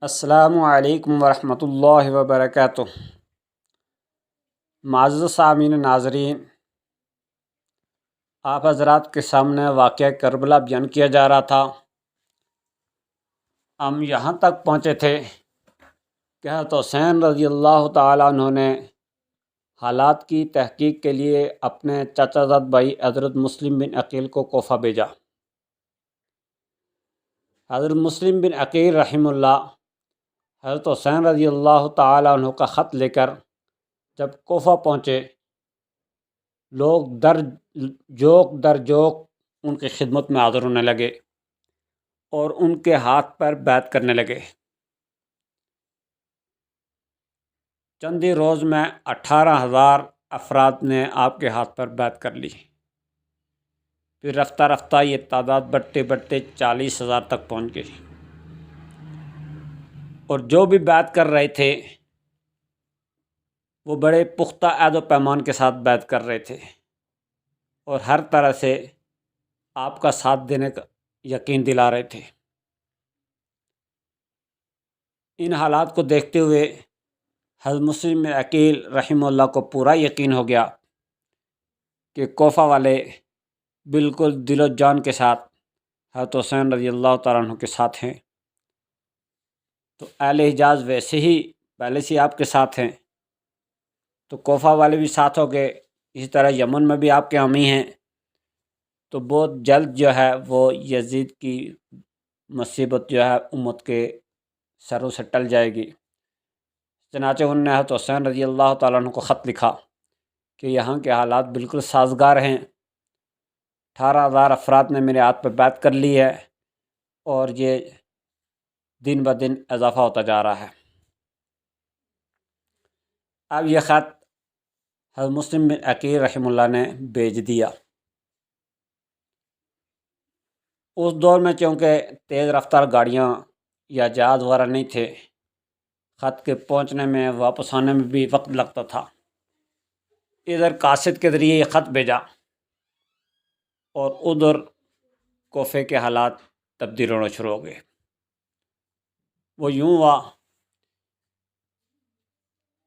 السلام علیکم ورحمۃ اللہ وبرکاتہ۔ معزز سامعین ناظرین، آپ حضرات کے سامنے واقعہ کربلا بیان کیا جا رہا تھا۔ ہم یہاں تک پہنچے تھے کہ حضرت حسین رضی اللہ تعالیٰ عنہ نے حالات کی تحقیق کے لیے اپنے چچا زاد بھائی حضرت مسلم بن عقیل کو کوفہ بھیجا۔ حضرت مسلم بن عقیل رحمہ اللہ حضرت حسین رضی اللہ تعالیٰ عنہ کا خط لے کر جب کوفہ پہنچے، لوگ در جوق ان کی خدمت میں حاضر ہونے لگے اور ان کے ہاتھ پر بیعت کرنے لگے۔ چند ہی روز میں 18,000 افراد نے آپ کے ہاتھ پر بیعت کر لی۔ پھر رفتہ رفتہ یہ تعداد بڑھتے 40,000 تک پہنچ گئی، اور جو بھی بیعت کر رہے تھے وہ بڑے پختہ عہد و پیمان کے ساتھ بیعت کر رہے تھے اور ہر طرح سے آپ کا ساتھ دینے کا یقین دلا رہے تھے۔ ان حالات کو دیکھتے ہوئے حضرت مسلم بن عقیل رحمہ اللہ کو پورا یقین ہو گیا کہ کوفہ والے بالکل دل و جان کے ساتھ حضرت حسین رضی اللہ تعالیٰ عنہ کے ساتھ ہیں، تو اہل حجاز ویسے ہی پہلے سے آپ کے ساتھ ہیں، تو کوفہ والے بھی ساتھ ہو گئے۔ اسی طرح یمن میں بھی آپ کے حامی ہیں، تو بہت جلد جو ہے وہ یزید کی مصیبت جو ہے امت کے سروں سے ٹل جائے گی۔ چنانچہ انہوں نے حضرت حسین رضی اللہ تعالیٰ عنہ کو خط لکھا کہ یہاں کے حالات بالکل سازگار ہیں، 18,000 افراد نے میرے ہاتھ پہ بیعت کر لی ہے اور یہ دن بدن اضافہ ہوتا جا رہا ہے۔ اب یہ خط حضرت مسلم بن عقیل رحمہ اللہ نے بھیج دیا۔ اس دور میں چونکہ تیز رفتار گاڑیاں یا جہاز وغیرہ نہیں تھے، خط کے پہنچنے میں واپس آنے میں بھی وقت لگتا تھا۔ ادھر قاصد کے ذریعے یہ خط بھیجا اور ادھر کوفے کے حالات تبدیل ہونا شروع ہو گئے۔ وہ یوں ہوا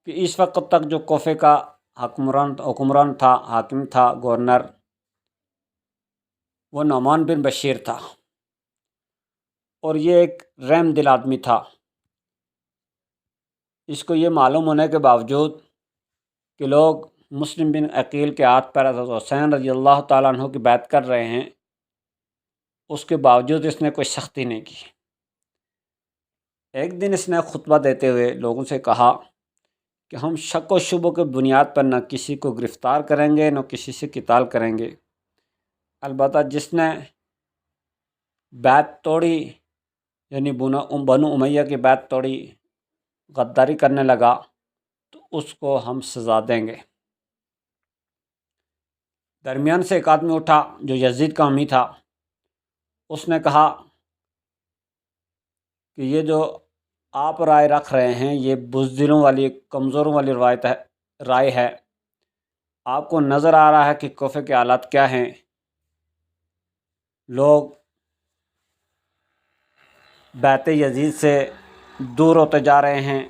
کہ اس وقت تک جو کوفے کا حکمران تھا، حاکم تھا، گورنر، وہ نعمان بن بشیر تھا، اور یہ ایک رحم دل آدمی تھا۔ اس کو یہ معلوم ہونے کے باوجود کہ لوگ مسلم بن عقیل کے ہاتھ پر حضرت حسین رضی اللہ تعالیٰ عنہ کی بیعت کر رہے ہیں، اس کے باوجود اس نے کوئی سختی نہیں کی۔ ایک دن اس نے خطبہ دیتے ہوئے لوگوں سے کہا کہ ہم شک و شبہ کے بنیاد پر نہ کسی کو گرفتار کریں گے، نہ کسی سے قتال کریں گے، البتہ جس نے بیعت توڑی، یعنی بنو امیہ کی بیعت توڑی، غداری کرنے لگا، تو اس کو ہم سزا دیں گے۔ درمیان سے ایک آدمی اٹھا جو یزید کا حامی تھا، اس نے کہا کہ یہ جو آپ رائے رکھ رہے ہیں یہ بزدلوں والی، کمزوروں والی رائے ہے۔ آپ کو نظر آ رہا ہے کہ کوفے کے حالات کیا ہیں، لوگ بیعت یزید سے دور ہوتے جا رہے ہیں،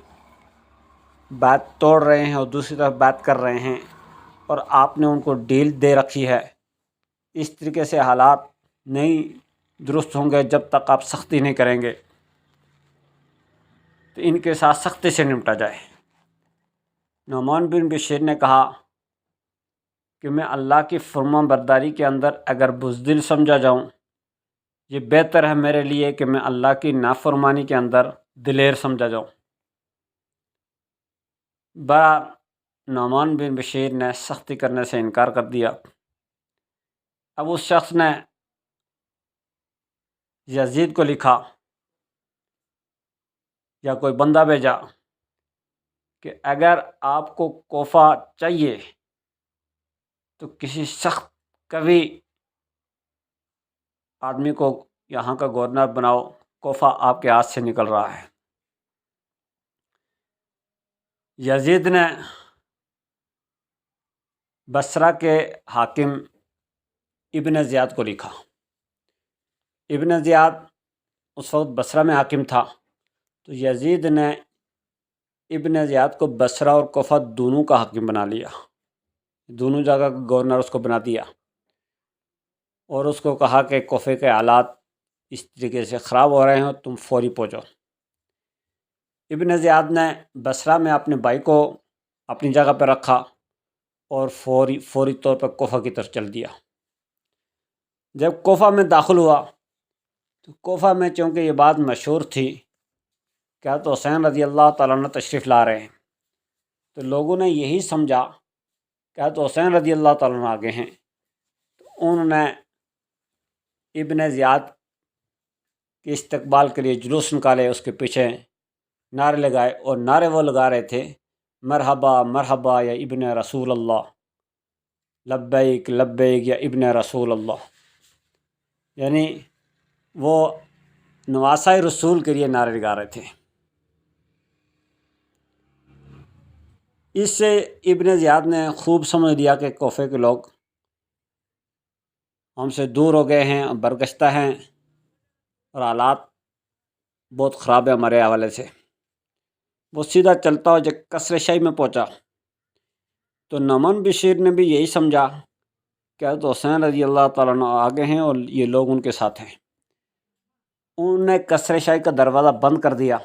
بیعت توڑ رہے ہیں اور دوسری طرف بیعت کر رہے ہیں، اور آپ نے ان کو ڈیل دے رکھی ہے۔ اس طریقے سے حالات نہیں درست ہوں گے جب تک آپ سختی نہیں کریں گے، تو ان کے ساتھ سختی سے نمٹا جائے۔ نعمان بن بشیر نے کہا کہ میں اللہ کی فرما برداری کے اندر اگر بزدل سمجھا جاؤں، یہ بہتر ہے میرے لیے کہ میں اللہ کی نافرمانی کے اندر دلیر سمجھا جاؤں۔ بہرحال نعمان بن بشیر نے سختی کرنے سے انکار کر دیا۔ اب اس شخص نے یزید کو لکھا یا کوئی بندہ بھیجا کہ اگر آپ کو کوفہ چاہیے تو کسی سخت قوی آدمی کو یہاں کا گورنر بناؤ، کوفہ آپ کے ہاتھ سے نکل رہا ہے۔ یزید نے بصرہ کے حاکم ابن زیاد کو لکھا۔ ابن زیاد اس وقت بصرہ میں حاکم تھا، تو یزید نے ابن زیاد کو بصرہ اور کوفہ دونوں کا حاکم بنا لیا، دونوں جگہ کا گورنر اس کو بنا دیا، اور اس کو کہا کہ کوفے کے حالات اس طریقے سے خراب ہو رہے ہیں، تم فوری پہنچو۔ ابن زیاد نے بصرہ میں اپنے بھائی کو اپنی جگہ پہ رکھا اور فوری طور پر کوفہ کی طرف چل دیا۔ جب کوفہ میں داخل ہوا تو کوفہ میں چونکہ یہ بات مشہور تھی کہ تو حسین رضی اللہ تعالیٰ عنہ تشریف لا رہے ہیں، تو لوگوں نے یہی سمجھا کہ تو حسین رضی اللہ تعالیٰ عنہ آگے ہیں، تو انہوں نے ابن زیاد کے استقبال کے لیے جلوس نکالے، اس کے پیچھے نعرے لگائے، اور نعرے وہ لگا رہے تھے مرحبا مرحبا یا ابن رسول اللہ، لبیک لبیک یا ابن رسول اللہ، یعنی وہ نواسۂ رسول کے لیے نعرے لگا رہے تھے۔ اس سے ابن زیاد نے خوب سمجھ لیا کہ کوفے کے لوگ ہم سے دور ہو گئے ہیں، برگشتہ ہیں، اور حالات بہت خراب ہے ہمارے حوالے سے۔ وہ سیدھا چلتا ہو جب قصر شاہی میں پہنچا تو نعمان بشیر نے بھی یہی سمجھا کہ تو حسین رضی اللہ تعالیٰ عنہ آگے ہیں اور یہ لوگ ان کے ساتھ ہیں۔ انہوں نے قصر شاہی کا دروازہ بند کر دیا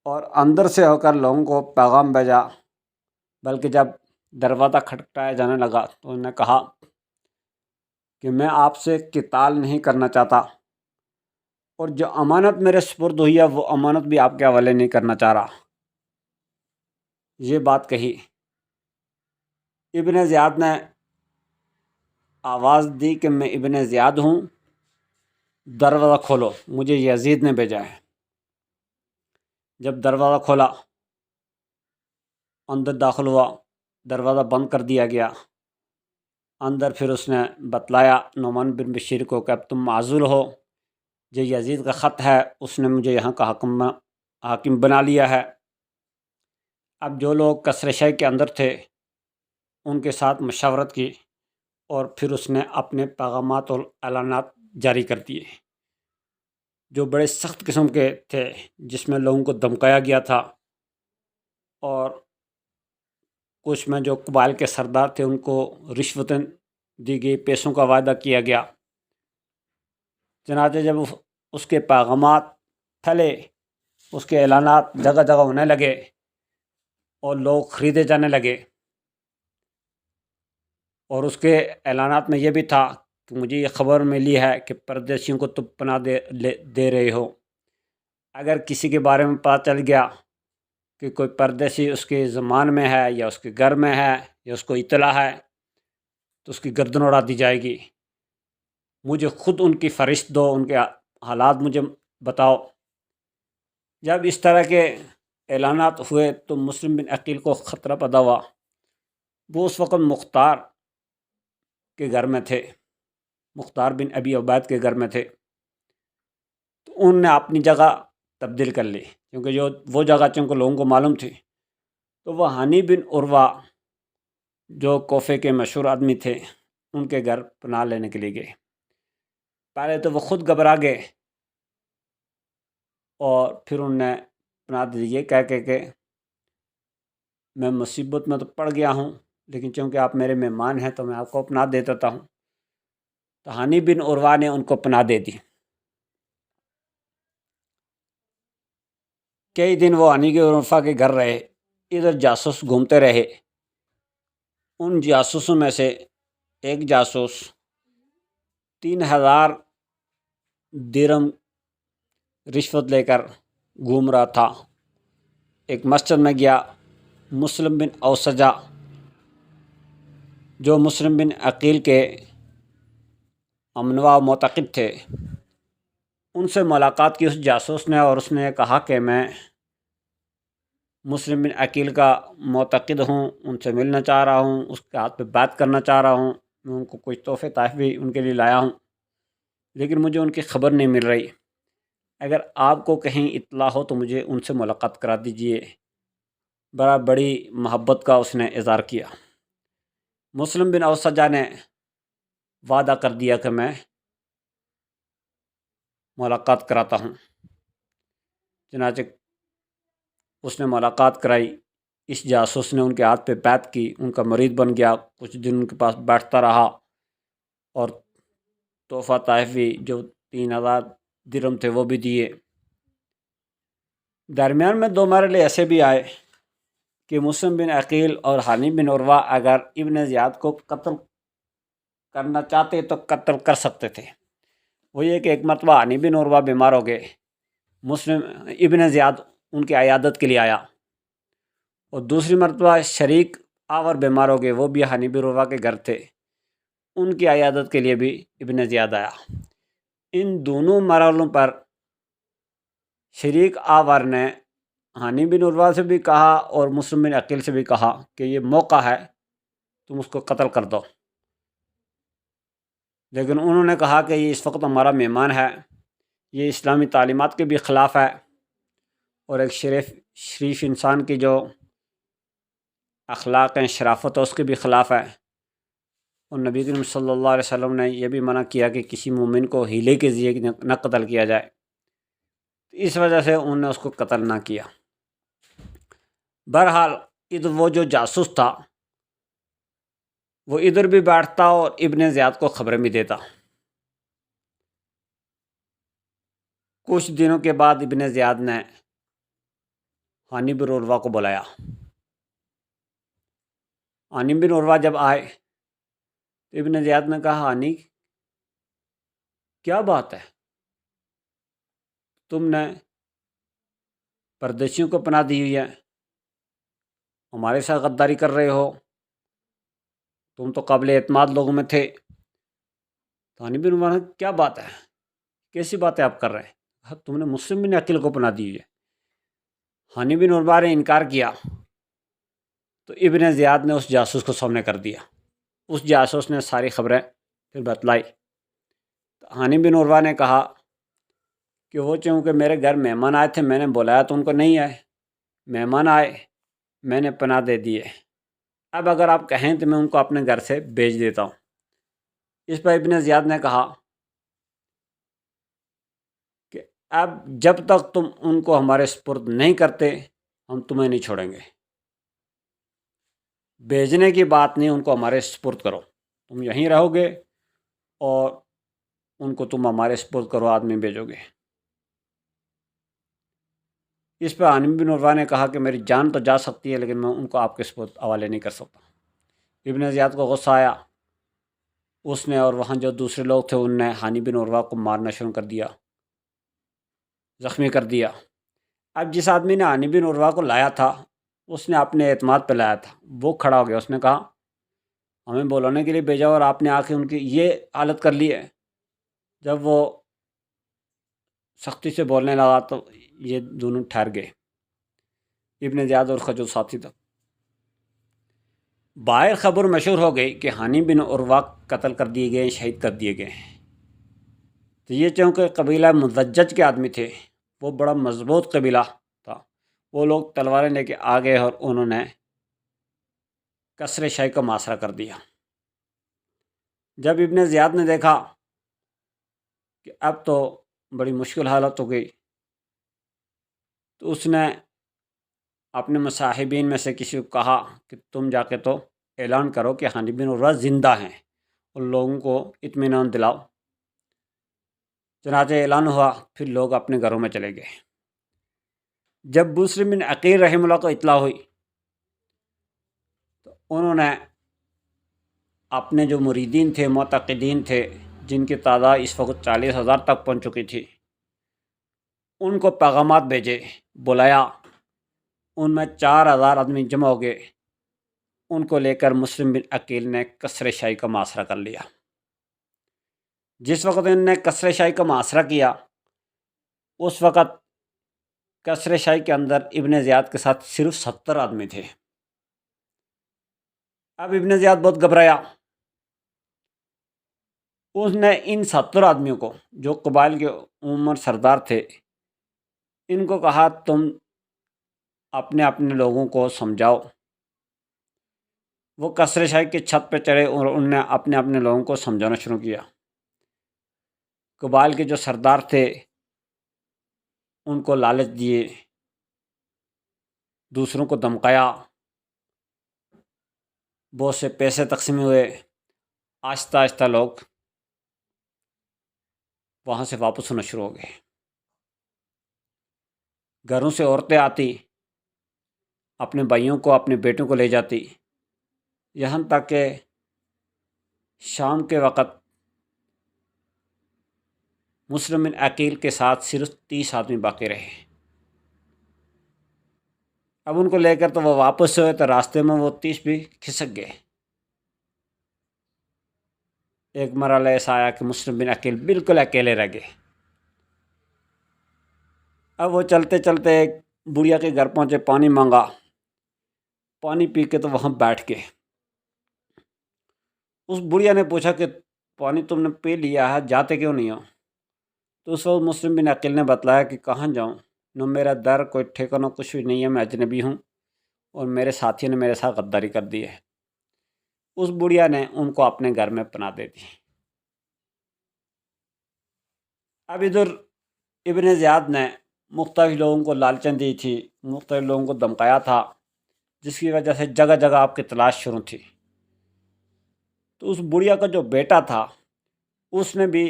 اور اندر سے ہو کر لوگوں کو پیغام بھیجا، بلکہ جب دروازہ کھٹکھٹایا جانے لگا تو انہوں نے کہا کہ میں آپ سے قتال نہیں کرنا چاہتا، اور جو امانت میرے سپرد ہوئی ہے وہ امانت بھی آپ کے حوالے نہیں کرنا چاہ رہا۔ یہ بات کہی۔ ابن زیاد نے آواز دی کہ میں ابن زیاد ہوں، دروازہ کھولو، مجھے یزید نے بھیجا ہے۔ جب دروازہ کھولا، اندر داخل ہوا، دروازہ بند کر دیا گیا۔ اندر پھر اس نے بتلایا نعمان بن بشیر کو کہ اب تم معزول ہو، یہ یزید کا خط ہے، اس نے مجھے یہاں کا حاکم بنا لیا ہے۔ اب جو لوگ قصر شاہی کے اندر تھے ان کے ساتھ مشاورت کی، اور پھر اس نے اپنے پیغامات اور اعلانات جاری کر دیے جو بڑے سخت قسم کے تھے، جس میں لوگوں کو دھمکایا گیا تھا، اور کچھ میں جو قبائل کے سردار تھے ان کو رشوتیں دی گئی، پیسوں کا وعدہ کیا گیا۔ چنانچہ جب اس کے پیغامات پھیلے، اس کے اعلانات جگہ جگہ ہونے لگے اور لوگ خریدے جانے لگے، اور اس کے اعلانات میں یہ بھی تھا کہ مجھے یہ خبر ملی ہے کہ پردیسیوں کو تم پناہ دے رہے ہو، اگر کسی کے بارے میں پتہ چل گیا کہ کوئی پردیسی اس کے زمان میں ہے یا اس کے گھر میں ہے یا اس کو اطلاع ہے تو اس کی گردن اڑا دی جائے گی۔ مجھے خود ان کی فہرست دو، ان کے حالات مجھے بتاؤ۔ جب اس طرح کے اعلانات ہوئے تو مسلم بن عقیل کو خطرہ پیدا ہوا۔ وہ اس وقت مختار کے گھر میں تھے، مختار بن ابی عبید کے گھر میں تھے، تو انہوں نے اپنی جگہ تبدیل کر لی، کیونکہ جو وہ جگہ چونکہ لوگوں کو معلوم تھی، تو وہ ہانی بن عروہ جو کوفے کے مشہور آدمی تھے ان کے گھر پناہ لینے کے لیے گئے۔ پہلے تو وہ خود گھبرا گئے، اور پھر انہوں نے پناہ دی یہ کہہ کہ میں مصیبت میں تو پڑ گیا ہوں، لیکن چونکہ آپ میرے مہمان ہیں تو میں آپ کو پناہ دے دیتا ہوں۔ تو ہانی بن عروہ نے ان کو پناہ دے دی۔ کئی دن وہ ہانی کے عروہ کے گھر رہے، ادھر جاسوس گھومتے رہے۔ ان جاسوسوں میں سے ایک جاسوس 3000 درہم رشوت لے کر گھوم رہا تھا۔ ایک مسجد میں گیا، مسلم بن اوسجہ جو مسلم بن عقیل کے امنوا معتقد تھے، ان سے ملاقات کی اس جاسوس نے، اور اس نے کہا کہ میں مسلم بن عقیل کا معتقد ہوں، ان سے ملنا چاہ رہا ہوں، اس کے ہاتھ پہ بات کرنا چاہ رہا ہوں، میں ان کو کچھ تحفے تحائف بھی ان کے لیے لایا ہوں، لیکن مجھے ان کی خبر نہیں مل رہی۔ اگر آپ کو کہیں اطلاع ہو تو مجھے ان سے ملاقات کرا دیجئے۔ بڑی محبت کا اس نے اظہار کیا۔ مسلم بن اوسجہ نے وعدہ کر دیا کہ میں ملاقات کراتا ہوں۔ چنانچہ اس نے ملاقات کرائی۔ اس جاسوس نے ان کے ہاتھ پہ بیعت کی، ان کا مرید بن گیا، کچھ دن ان کے پاس بیٹھتا رہا اور تحفہ طائفی جو 3000 درہم تھے وہ بھی دیے۔ درمیان میں 2 مرحلے ایسے بھی آئے کہ مسلم بن عقیل اور ہانی بن عروہ اگر ابن زیاد کو قتل کرنا چاہتے تو قتل کر سکتے تھے۔ وہ یہ کہ ایک مرتبہ ہانی بن عروہ بیمار ہو گئے، ابن زیاد ان کی عیادت کے لیے آیا، اور دوسری مرتبہ شریک آور بیمار ہو گئے، وہ بھی ہانی بن عروہ کے گھر تھے، ان کی عیادت کے لیے بھی ابن زیاد آیا۔ ان دونوں مرحلوں پر شریک آور نے ہانی بن عروہ سے بھی کہا اور مسلم بن عقیل سے بھی کہا کہ یہ موقع ہے، تم اس کو قتل کر دو، لیکن انہوں نے کہا کہ یہ اس وقت ہمارا مہمان ہے، یہ اسلامی تعلیمات کے بھی خلاف ہے اور ایک شریف انسان کی جو اخلاق ہیں، شرافت ہے، اس کے بھی خلاف ہے، اور نبی کریم صلی اللہ علیہ وسلم نے یہ بھی منع کیا کہ کسی مومن کو ہیلے کے ذریعے نہ قتل کیا جائے۔ اس وجہ سے انہوں نے اس کو قتل نہ کیا۔ بہرحال وہ جو جاسوس تھا وہ ادھر بھی بیٹھتا اور ابن زیاد کو خبریں بھی دیتا۔ کچھ دنوں کے بعد ابن زیاد نے ہانی بن عروہ کو بلایا۔ ہانی بن عروہ جب آئے تو ابن زیاد نے کہا، ہانی کیا بات ہے، تم نے پردیسیوں کو پناہ دی ہوئی ہے، ہمارے ساتھ غداری کر رہے ہو، تم تو قابل اعتماد لوگوں میں تھے۔ تو ہانی بن عروہ نے کیا بات ہے، کیسی باتیں آپ کر رہے ہیں، تم نے مسلم بن عقیل کو پناہ دی ہوئی ہے۔ ہانی بن عروہ نے انکار کیا تو ابن زیاد نے اس جاسوس کو سامنے کر دیا۔ اس جاسوس نے ساری خبریں پھر بتلائی۔ ہانی بن عروہ نے کہا کہ وہ چونکہ میرے گھر مہمان آئے تھے، میں نے بلایا تو ان کو نہیں آئے، مہمان آئے میں نے پناہ دے دیے، اب اگر آپ کہیں تو میں ان کو اپنے گھر سے بھیج دیتا ہوں۔ اس پر ابن زیاد نے کہا کہ اب جب تک تم ان کو ہمارے سپرد نہیں کرتے ہم تمہیں نہیں چھوڑیں گے، بھیجنے کی بات نہیں، ان کو ہمارے سپرد کرو، تم یہیں رہو گے اور ان کو تم ہمارے سپرد کرو، آدمی بھیجو گے۔ اس پہ ہانی بن عروہ نے کہا کہ میری جان تو جا سکتی ہے لیکن میں ان کو آپ کے سپرد حوالے نہیں کر سکتا۔ ابن زیاد کو غصہ آیا، اس نے اور وہاں جو دوسرے لوگ تھے ان نے ہانی بن عروہ کو مارنا شروع کر دیا، زخمی کر دیا۔ اب جس آدمی نے ہانی بن عروہ کو لایا تھا اس نے اپنے اعتماد پہ لایا تھا، وہ کھڑا ہو گیا، اس نے کہا ہمیں بلانے کے لیے بھیجا اور آپ نے آ کے ان کی یہ حالت کر لی ہے۔ جب وہ سختی سے بولنے لگا تو یہ دونوں ٹھہر گئے، ابن زیاد اور جو ساتھی تھا۔ باہر خبر مشہور ہو گئی کہ ہانی بن عروہ قتل کر دیے گئے، شہید کر دیے گئے۔ تو یہ چونکہ قبیلہ مزجج کے آدمی تھے، وہ بڑا مضبوط قبیلہ تھا، وہ لوگ تلواریں لے کے آ گئے اور انہوں نے کسر شاہی کا محاصرہ کر دیا۔ جب ابن زیاد نے دیکھا کہ اب تو بڑی مشکل حالت ہو گئی تو اس نے اپنے مصاحبین میں سے کسی کو کہا کہ تم جا کے تو اعلان کرو کہ ہانی بن عروہ زندہ ہیں اور لوگوں کو اطمینان دلاؤ۔ چنانچہ اعلان ہوا، پھر لوگ اپنے گھروں میں چلے گئے۔ جب مسلم بن عقیل رحمہ اللہ کو اطلاع ہوئی تو انہوں نے اپنے جو مریدین تھے، معتقدین تھے، جن کی تعداد اس وقت 40,000 تک پہنچ چکی تھی، ان کو پیغامات بھیجے، بلایا۔ ان میں 4,000 آدمی جمع ہو گئے، ان کو لے کر مسلم بن عقیل نے کسر شاہی کا محاصرہ کر لیا۔ جس وقت انہوں نے کسر شاہی کا محاصرہ کیا اس وقت کسر شاہی کے اندر ابن زیاد کے ساتھ صرف 70 آدمی تھے۔ اب ابن زیاد بہت گھبرایا، اس نے ان 70 آدمیوں کو جو قبائل کے عموماً سردار تھے ان کو کہا تم اپنے اپنے لوگوں کو سمجھاؤ۔ وہ کسر شاہی کی چھت پہ چڑھے اور انہوں نے اپنے اپنے لوگوں کو سمجھانا شروع کیا۔ قبائل کے جو سردار تھے ان کو لالچ دیے، دوسروں کو دھمکایا، بہت سے پیسے تقسیم ہوئے۔ آہستہ آہستہ لوگ وہاں سے واپس ہونا شروع ہو گئے۔ گھروں سے عورتیں آتی، اپنے بھائیوں کو، اپنے بیٹوں کو لے جاتی، یہاں تک کہ شام کے وقت مسلم بن عقیل کے ساتھ صرف 30 آدمی باقی رہے۔ اب ان کو لے کر تو وہ واپس ہوئے تو راستے میں وہ 30 بھی کھسک گئے۔ ایک مرحلہ ایسا آیا کہ مسلم بن عقیل بالکل اکیلے رہ گئے۔ اب وہ چلتے چلتے ایک بڑھیا کے گھر پہنچے، پانی مانگا، پانی پی کے تو وہاں بیٹھ گئے۔ اس بڑھیا نے پوچھا کہ پانی تم نے پی لیا ہے، جاتے کیوں نہیں ہو؟ تو اس وقت مسلم بن عقیل نے بتلایا کہ کہاں جاؤں، نہ میرا در کوئی ٹھکانہ کچھ بھی نہیں ہے، میں اجنبی ہوں اور میرے ساتھی نے میرے ساتھ غداری کر دی ہے۔ اس بڑھیا نے ان کو اپنے گھر میں پناہ دے دی۔ اب ادھر ابن زیاد نے مختلف لوگوں کو لالچیں دی تھی، مختلف لوگوں کو دھمکایا تھا، جس کی وجہ سے جگہ جگہ آپ کی تلاش شروع تھی۔ تو اس بڑھیا کا جو بیٹا تھا اس نے بھی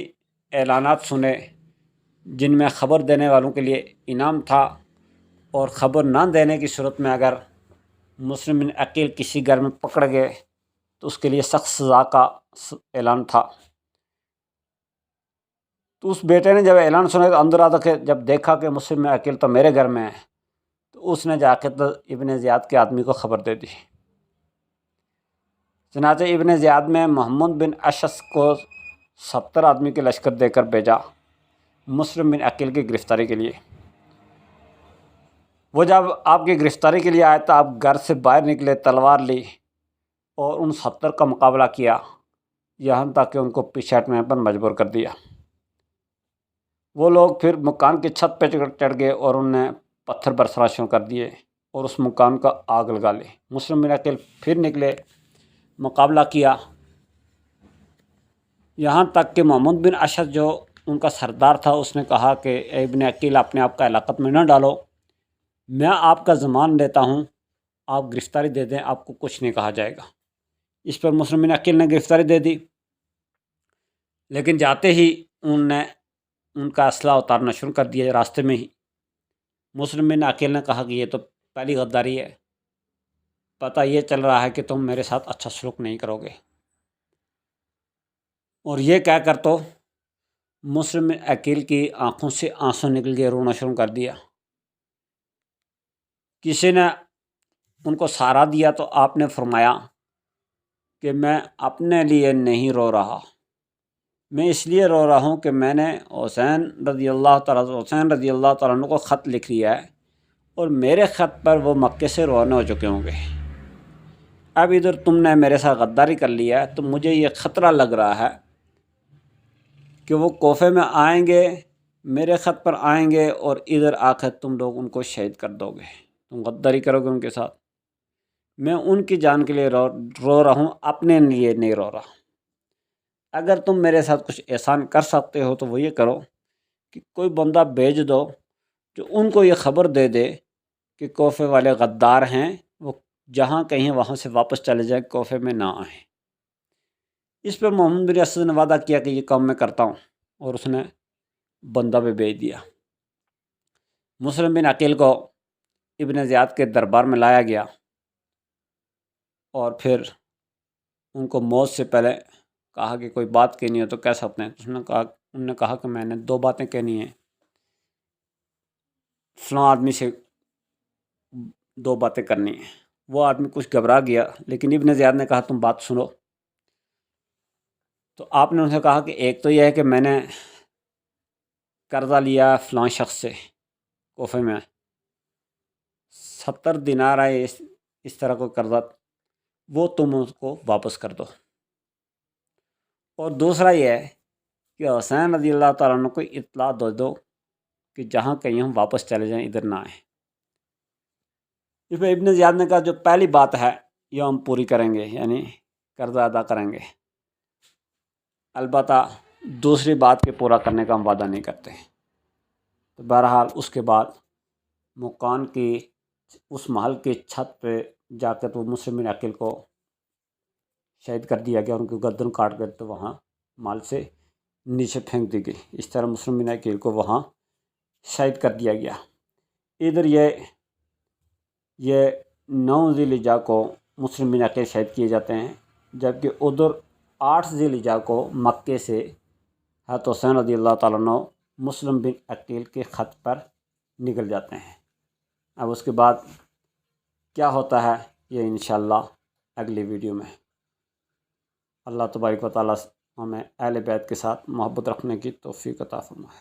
اعلانات سنے جن میں خبر دینے والوں کے لیے انعام تھا، اور خبر نہ دینے کی صورت میں اگر مسلم بن عقیل کسی گھر میں پکڑ گئے تو اس کے لیے سخت سزا کا اعلان تھا۔ تو اس بیٹے نے جب اعلان سنا تو اندر آتا کہ جب دیکھا کہ مسلم بن عقیل تو میرے گھر میں ہے، تو اس نے جا کے تو ابن زیاد کے آدمی کو خبر دے دی۔ چنانچہ ابن زیاد میں محمد بن اشعث کو 70 آدمی کے لشکر دے کر بھیجا مسلم بن عقیل کی گرفتاری کے لیے۔ وہ جب آپ کی گرفتاری کے لیے آئے تو آپ گھر سے باہر نکلے، تلوار لی اور ان 70 کا مقابلہ کیا، یہاں تک کہ ان کو پیچھے ہٹنے پر مجبور کر دیا۔ وہ لوگ پھر مکان کی چھت پہ چڑھ گئے اور انہوں نے پتھر برسنا شروع کر دیے اور اس مکان کا آگ لگا لی۔ مسلم بن عقیل پھر نکلے، مقابلہ کیا، یہاں تک کہ محمد بن اشعث جو ان کا سردار تھا اس نے کہا کہ اے ابن عقیل اپنے آپ کا ہلاکت میں نہ ڈالو، میں آپ کا ضمان لیتا ہوں، آپ گرفتاری دے دیں، آپ کو کچھ نہیں کہا جائے گا۔ اس پر مسلم بن عقیل نے گرفتاری دے دی، لیکن جاتے ہی ان نے ان کا اسلحہ اتارنا شروع کر دیا راستے میں ہی۔ مسلم بن عقیل نے کہا کہ یہ تو پہلی غداری ہے، پتہ یہ چل رہا ہے کہ تم میرے ساتھ اچھا سلوک نہیں کرو گے۔ اور یہ کہہ کر تو مسلم بن عقیل کی آنکھوں سے آنسو نکل کے رونا شروع کر دیا۔ کسی نے ان کو سہارا دیا تو آپ نے فرمایا کہ میں اپنے لیے نہیں رو رہا، میں اس لیے رو رہا ہوں کہ میں نے حسین رضی اللہ تعالیٰ عنہ کو خط لکھ لیا ہے اور میرے خط پر وہ مکے سے روانہ ہو چکے ہوں گے۔ اب ادھر تم نے میرے ساتھ غداری کر لیا ہے تو مجھے یہ خطرہ لگ رہا ہے کہ وہ کوفے میں آئیں گے، میرے خط پر آئیں گے اور ادھر آ کر تم لوگ ان کو شہید کر دو گے، تم غداری کرو گے ان کے ساتھ۔ میں ان کی جان کے لیے رو رہا ہوں، اپنے لیے نہیں رو رہا۔ اگر تم میرے ساتھ کچھ احسان کر سکتے ہو تو وہ یہ کرو کہ کوئی بندہ بھیج دو جو ان کو یہ خبر دے دے کہ کوفے والے غدار ہیں، وہ جہاں کہیں وہاں سے واپس چلے جائیں، کوفے میں نہ آئیں۔ اس پر محمد بن اسد نے وعدہ کیا کہ یہ کام میں کرتا ہوں، اور اس نے بندہ بھی بھیج دیا۔ مسلم بن عقیل کو ابن زیاد کے دربار میں لایا گیا اور پھر ان کو موت سے پہلے کہا کہ کوئی بات کہنی ہو تو کہہ سکتے ہیں۔ انہوں نے کہا کہ میں نے 2 باتیں کہنی ہیں، فلاں آدمی سے 2 باتیں کرنی ہیں۔ وہ آدمی کچھ گھبرا گیا، لیکن ابن زیاد نے کہا تم بات سنو۔ تو آپ نے ان سے کہا کہ ایک تو یہ ہے کہ میں نے قرضہ لیا فلاں شخص سے کوفے میں، 70 دینار ہے، اس طرح کوئی قرضہ، وہ تم اس کو واپس کر دو۔ اور دوسرا یہ ہے کہ حسین رضی اللہ تعالیٰ عنہ کو اطلاع دے دو کہ جہاں کہیں ہم واپس چلے جائیں، ادھر نہ آئیں۔ اس پہ ابن زیاد نے کہا جو پہلی بات ہے یہ ہم پوری کریں گے، یعنی قرضہ ادا کریں گے، البتہ دوسری بات کے پورا کرنے کا ہم وعدہ نہیں کرتے۔ تو بہرحال اس کے بعد مکان کی اس محل کی چھت پہ جا کر تو مسلم بن عقیل کو شہید کر دیا گیا، ان کی گردن کاٹ کر تو وہاں محل سے نیچے پھینک دی گئی۔ اس طرح مسلم بن عقیل کو وہاں شہید کر دیا گیا۔ ادھر یہ 9 ذی الحجہ کو مسلم بن عقیل شہید کیے جاتے ہیں، جبکہ ادھر 8 ذی الحجہ کو مکے سے حضرت حسین رضی اللہ تعالیٰ عنہ مسلم بن عقیل کے خط پر نکل جاتے ہیں۔ اب اس کے بعد کیا ہوتا ہے یہ انشاءاللہ اگلی ویڈیو میں۔ اللہ تبارک و تعالیٰ ہمیں اہل بیت کے ساتھ محبت رکھنے کی توفیق عطا فرمائے۔